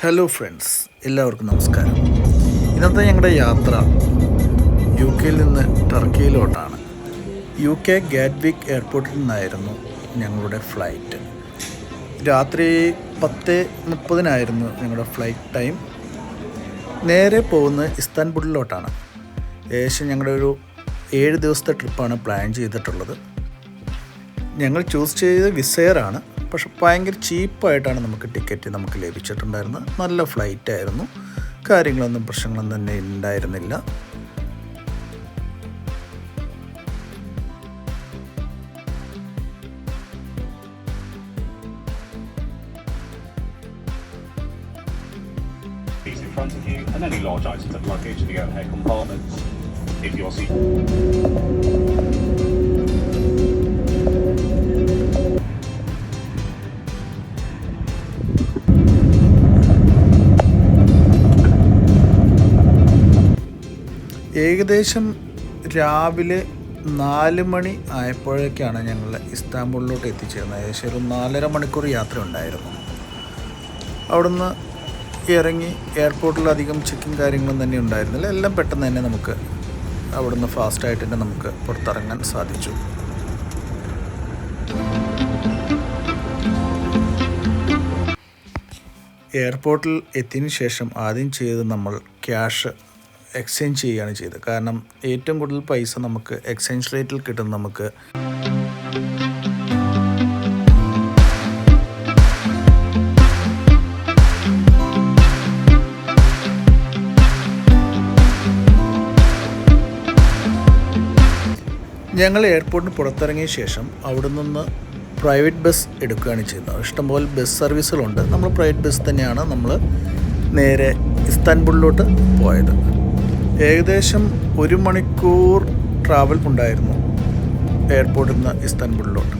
Hello friends, എല്ലാവർക്കും നമസ്കാരം. ഇന്നത്തെ ഞങ്ങളുടെ യാത്ര UK നിന്ന് ടർക്കിയിലോട്ടാണ്. UK ഗാറ്റ്വിക് എയർപോർട്ടിൽ നിന്നായിരുന്നു ഞങ്ങളുടെ ഫ്ലൈറ്റ്. രാത്രി 10:30 ഞങ്ങളുടെ ഫ്ലൈറ്റ് ടൈം. നേരെ പോകുന്നത് ഇസ്താൻബുളിലോട്ടാണ്. ഏകദേശം ഞങ്ങളുടെ ഒരു 7 ദിവസത്തെ ട്രിപ്പാണ് പ്ലാൻ ചെയ്തിട്ടുള്ളത്. ഞങ്ങൾ ചൂസ് ചെയ്ത് വിസയറാണ്. പക്ഷെ ഭയങ്കര ചീപ്പായിട്ടാണ് നമുക്ക് ടിക്കറ്റ് ലഭിച്ചിട്ടുണ്ടായിരുന്നത്. നല്ല ഫ്ലൈറ്റ് ആയിരുന്നു. കാര്യങ്ങളൊന്നും പ്രശ്നങ്ങളൊന്നും തന്നെ ഉണ്ടായിരുന്നില്ല. In front of you, and any large items of luggage in the overhead compartments. If you're seated. ഏകദേശം രാവിലെ 4 മണി ആയപ്പോഴേക്കാണ് ഞങ്ങൾ ഇസ്താംബുളിലോട്ട് എത്തിച്ചേർന്നത്. ഏകദേശം ഒരു 4.5 മണിക്കൂർ യാത്ര ഉണ്ടായിരുന്നു. അവിടുന്ന് ഇറങ്ങി എയർപോർട്ടിൽ അധികം ചെക്കിങ് കാര്യങ്ങളൊന്നും തന്നെ ഉണ്ടായിരുന്നില്ല. എല്ലാം പെട്ടെന്ന് തന്നെ നമുക്ക് അവിടുന്ന് ഫാസ്റ്റായിട്ട് തന്നെ നമുക്ക് പുറത്തിറങ്ങാൻ സാധിച്ചു. എയർപോർട്ടിൽ എത്തിയതിന് ശേഷം ആദ്യം ചെയ്ത് നമ്മൾ ക്യാഷ് എക്സ്ചേഞ്ച് ചെയ്യുകയാണ് ചെയ്തത്. കാരണം ഏറ്റവും കൂടുതൽ പൈസ നമുക്ക് എക്സ്ചേഞ്ച് റേറ്റിൽ കിട്ടും. നമുക്ക് ഞങ്ങൾ എയർപോർട്ടിന് പുറത്തിറങ്ങിയ ശേഷം അവിടെ നിന്ന് പ്രൈവറ്റ് ബസ് എടുക്കുകയാണ് ചെയ്യുന്നത്. ഇഷ്ടംപോലെ ബസ് സർവീസുകളുണ്ട്. നമ്മൾ പ്രൈവറ്റ് ബസ് തന്നെയാണ് നമ്മൾ നേരെ ഇസ്താൻബുളിലോട്ട് പോയത്. ഏകദേശം 1 മണിക്കൂർ ട്രാവൽ ഉണ്ടായിരുന്നു എയർപോർട്ടിൽ നിന്ന് ഇസ്താൻബുളിലോട്ട്.